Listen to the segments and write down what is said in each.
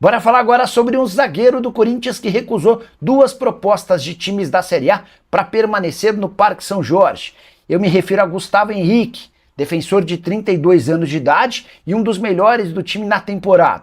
Bora falar agora sobre um zagueiro do Corinthians que recusou duas propostas de times da Série A para permanecer no Parque São Jorge. Eu me refiro a Gustavo Henrique, defensor de 32 anos de idade e um dos melhores do time na temporada.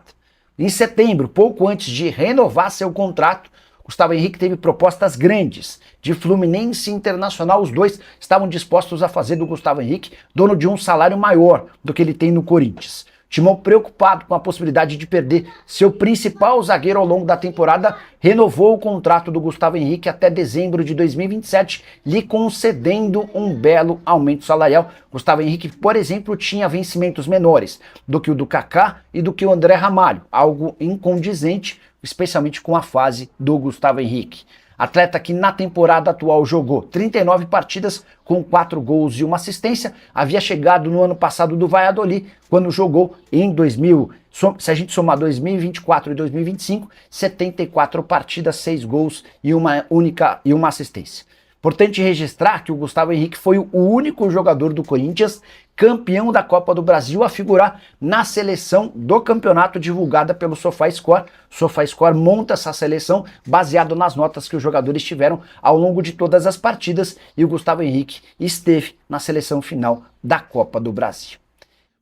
Em setembro, pouco antes de renovar seu contrato, Gustavo Henrique teve propostas grandes. De Fluminense e Internacional, os dois estavam dispostos a fazer do Gustavo Henrique dono de um salário maior do que ele tem no Corinthians. Timão, preocupado com a possibilidade de perder seu principal zagueiro ao longo da temporada, renovou o contrato do Gustavo Henrique até dezembro de 2027, lhe concedendo um belo aumento salarial. Gustavo Henrique, por exemplo, tinha vencimentos menores do que o do Kaká e do que o André Ramalho, algo incondizente, especialmente com a fase do Gustavo Henrique. Atleta que na temporada atual jogou 39 partidas com 4 gols e 1 assistência, havia chegado no ano passado do Valladolid, quando jogou em se a gente somar 2024 e 2025, 74 partidas, 6 gols e uma assistência. Importante registrar que o Gustavo Henrique foi o único jogador do Corinthians campeão da Copa do Brasil a figurar na seleção do campeonato divulgada pelo SofaScore. O SofaScore monta essa seleção baseado nas notas que os jogadores tiveram ao longo de todas as partidas e o Gustavo Henrique esteve na seleção final da Copa do Brasil.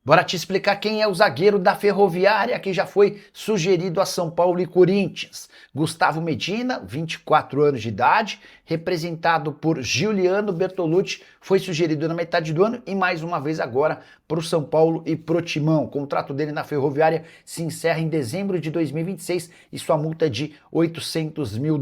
Bora te explicar quem é o zagueiro da Ferroviária que já foi sugerido a São Paulo e Corinthians. Gustavo Medina, 24 anos de idade, representado por Giuliano Bertolucci, foi sugerido na metade do ano e mais uma vez agora para o São Paulo e pro Timão. O contrato dele na Ferroviária se encerra em dezembro de 2026 e sua multa é de $800 mil.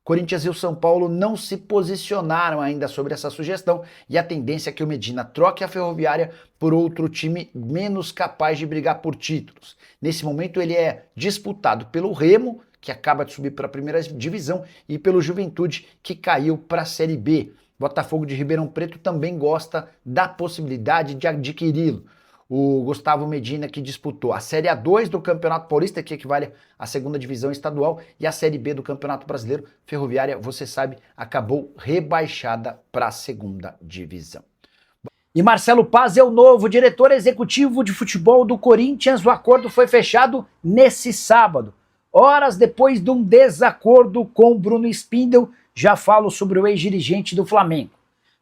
Corinthians e o São Paulo não se posicionaram ainda sobre essa sugestão e a tendência é que o Medina troque a Ferroviária por outro time menos capaz de brigar por títulos. Nesse momento ele é disputado pelo Remo, que acaba de subir para a primeira divisão, e pelo Juventude, que caiu para a Série B. Botafogo de Ribeirão Preto também gosta da possibilidade de adquiri-lo. O Gustavo Medina, que disputou a Série A2 do Campeonato Paulista, que equivale à segunda divisão estadual, e a Série B do Campeonato Brasileiro. Ferroviária, você sabe, acabou rebaixada para a segunda divisão. E Marcelo Paz é o novo diretor executivo de futebol do Corinthians. O acordo foi fechado nesse sábado, horas depois de um desacordo com Bruno Spindel. Já falo sobre o ex-dirigente do Flamengo.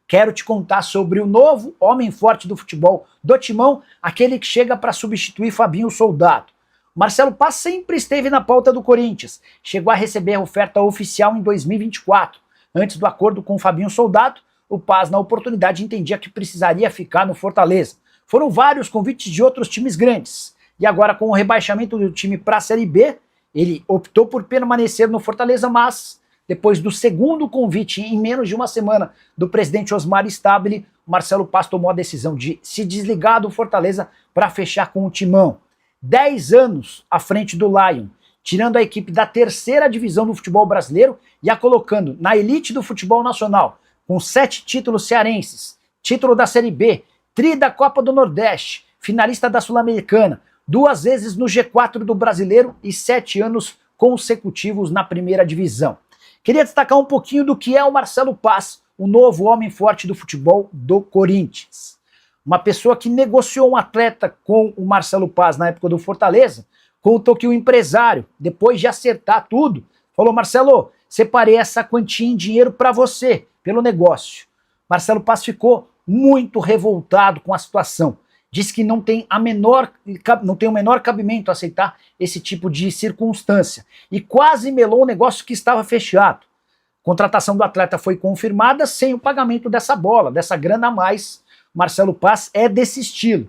Quero te contar sobre o novo homem forte do futebol do Timão, aquele que chega para substituir Fabinho Soldado. Marcelo Paz sempre esteve na pauta do Corinthians, chegou a receber a oferta oficial em 2024. Antes do acordo com Fabinho Soldado, o Paz, na oportunidade, entendia que precisaria ficar no Fortaleza. Foram vários convites de outros times grandes. E agora, com o rebaixamento do time para a Série B, ele optou por permanecer no Fortaleza, mas depois do segundo convite em menos de uma semana do presidente Osmar Stabile, Marcelo Paz tomou a decisão de se desligar do Fortaleza para fechar com o Timão. 10 anos à frente do Lion, tirando a equipe da terceira divisão do futebol brasileiro e a colocando na elite do futebol nacional, com 7 títulos cearenses, título da Série B, tri da Copa do Nordeste, finalista da Sul-Americana, 2 vezes no G4 do Brasileiro e 7 anos consecutivos na primeira divisão. Queria destacar um pouquinho do que é o Marcelo Paz, o novo homem forte do futebol do Corinthians. Uma pessoa que negociou um atleta com o Marcelo Paz na época do Fortaleza, contou que o empresário, depois de acertar tudo, falou: Marcelo, separei essa quantia em dinheiro para você, pelo negócio. Marcelo Paz ficou muito revoltado com a situação. Disse que não tem o menor cabimento aceitar esse tipo de circunstância. E quase melou o negócio que estava fechado. A contratação do atleta foi confirmada sem o pagamento dessa bola, dessa grana a mais. Marcelo Paz é desse estilo.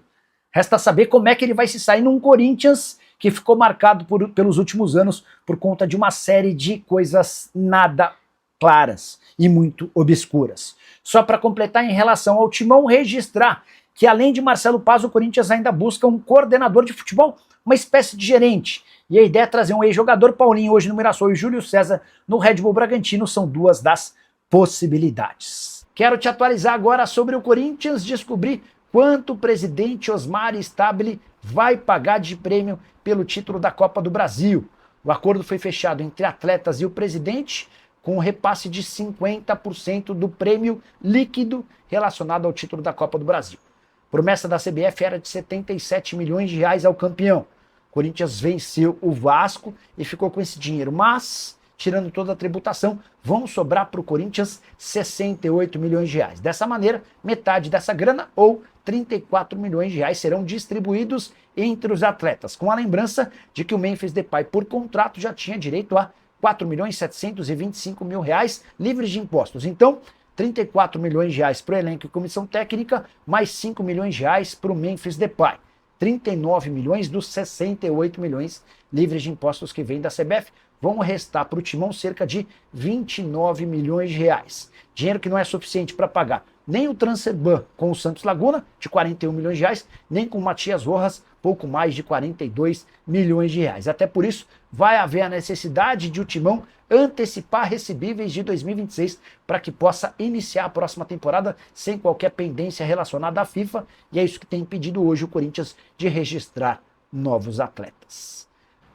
Resta saber como é que ele vai se sair num Corinthians que ficou marcado pelos últimos anos por conta de uma série de coisas nada claras e muito obscuras. Só para completar, em relação ao Timão, registrar que além de Marcelo Paz, o Corinthians ainda busca um coordenador de futebol, uma espécie de gerente. E a ideia é trazer um ex-jogador, Paulinho, hoje no Mirassol, e Júlio César no Red Bull Bragantino, são 2 das possibilidades. Quero te atualizar agora sobre o Corinthians, descobrir quanto o presidente Osmar Stabile vai pagar de prêmio pelo título da Copa do Brasil. O acordo foi fechado entre atletas e o presidente, com um repasse de 50% do prêmio líquido relacionado ao título da Copa do Brasil. A promessa da CBF era de 77 milhões de reais ao campeão. Corinthians venceu o Vasco e ficou com esse dinheiro, mas, tirando toda a tributação, vão sobrar para o Corinthians 68 milhões de reais. Dessa maneira, metade dessa grana, ou 34 milhões de reais, serão distribuídos entre os atletas, com a lembrança de que o Memphis Depay, por contrato, já tinha direito a 4 milhões 725 mil reais livres de impostos. Então, 34 milhões de reais para o elenco e comissão técnica, mais 5 milhões de reais para o Memphis Depay. 39 milhões dos 68 milhões livres de impostos que vêm da CBF. Vão restar para o Timão cerca de 29 milhões de reais. Dinheiro que não é suficiente para pagar nem o Transferban com o Santos Laguna, de 41 milhões de reais, nem com o Matias Rojas, pouco mais de 42 milhões de reais. Até por isso, vai haver a necessidade de o Timão antecipar recebíveis de 2026 para que possa iniciar a próxima temporada sem qualquer pendência relacionada à FIFA, e é isso que tem impedido hoje o Corinthians de registrar novos atletas.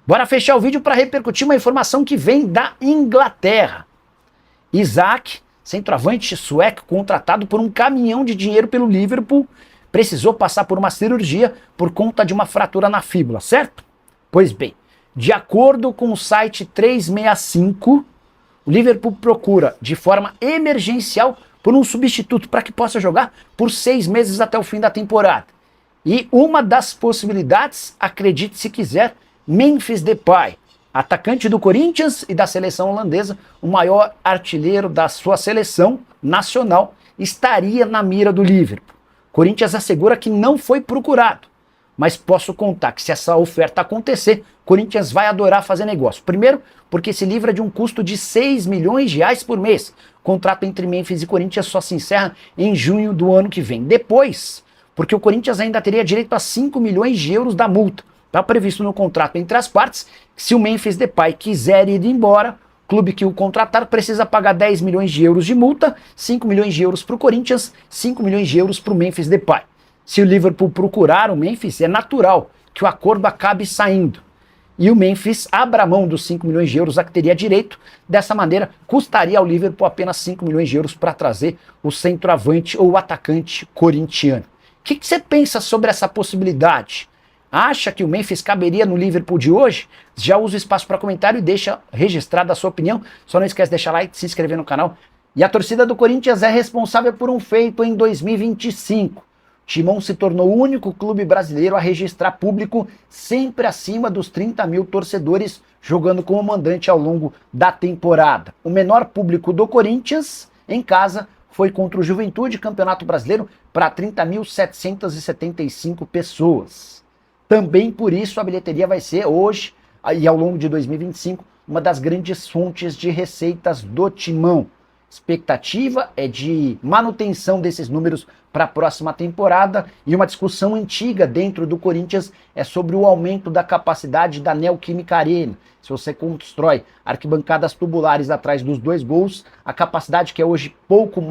Bora fechar o vídeo para repercutir uma informação que vem da Inglaterra. Isaac, centroavante sueco contratado por um caminhão de dinheiro pelo Liverpool, precisou passar por uma cirurgia por conta de uma fratura na fíbula, certo? Pois bem, de acordo com o site 365, o Liverpool procura de forma emergencial por um substituto para que possa jogar por 6 meses até o fim da temporada. E uma das possibilidades, acredite se quiser, Memphis Depay, atacante do Corinthians e da seleção holandesa, o maior artilheiro da sua seleção nacional, estaria na mira do Liverpool. Corinthians assegura que não foi procurado, mas posso contar que se essa oferta acontecer, Corinthians vai adorar fazer negócio. Primeiro, porque se livra de um custo de 6 milhões de reais por mês. O contrato entre Memphis e Corinthians só se encerra em junho do ano que vem. Depois, porque o Corinthians ainda teria direito a 5 milhões de euros da multa. Está previsto no contrato entre as partes que se o Memphis Depay quiser ir embora, o clube que o contratar precisa pagar 10 milhões de euros de multa, 5 milhões de euros para o Corinthians, 5 milhões de euros para o Memphis Depay. Se o Liverpool procurar o Memphis, é natural que o acordo acabe saindo. E o Memphis abra mão dos 5 milhões de euros a que teria direito. Dessa maneira, custaria ao Liverpool apenas 5 milhões de euros para trazer o centroavante ou o atacante corintiano. O que você pensa sobre essa possibilidade? Acha que o Memphis caberia no Liverpool de hoje? Já usa o espaço para comentário e deixa registrada a sua opinião. Só não esquece de deixar like, se inscrever no canal. E a torcida do Corinthians é responsável por um feito em 2025. Timão se tornou o único clube brasileiro a registrar público sempre acima dos 30 mil torcedores jogando como mandante ao longo da temporada. O menor público do Corinthians em casa foi contra o Juventude, Campeonato Brasileiro, para 30.775 pessoas. Também por isso a bilheteria vai ser hoje e ao longo de 2025 uma das grandes fontes de receitas do Timão. Expectativa é de manutenção desses números para a próxima temporada, e uma discussão antiga dentro do Corinthians é sobre o aumento da capacidade da Neoquímica Arena. Se você constrói arquibancadas tubulares atrás dos 2 gols, a capacidade, que é hoje pouco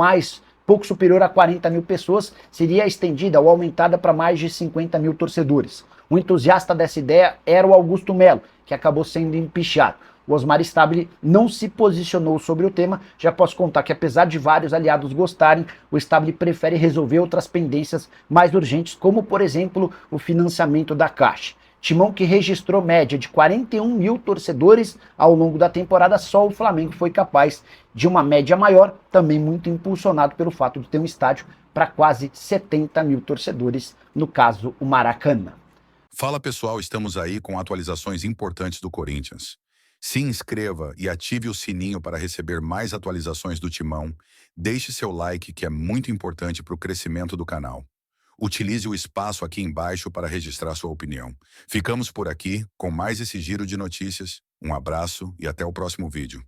superior a 40 mil pessoas, seria estendida ou aumentada para mais de 50 mil torcedores. O entusiasta dessa ideia era o Augusto Melo, que acabou sendo empichado. O Osmar Stabile não se posicionou sobre o tema. Já posso contar que, apesar de vários aliados gostarem, o Stabile prefere resolver outras pendências mais urgentes, como, por exemplo, o financiamento da Caixa. Timão, que registrou média de 41 mil torcedores ao longo da temporada, só o Flamengo foi capaz de uma média maior, também muito impulsionado pelo fato de ter um estádio para quase 70 mil torcedores, no caso, o Maracanã. Fala pessoal, estamos aí com atualizações importantes do Corinthians. Se inscreva e ative o sininho para receber mais atualizações do Timão. Deixe seu like, que é muito importante para o crescimento do canal. Utilize o espaço aqui embaixo para registrar sua opinião. Ficamos por aqui com mais esse giro de notícias. Um abraço e até o próximo vídeo.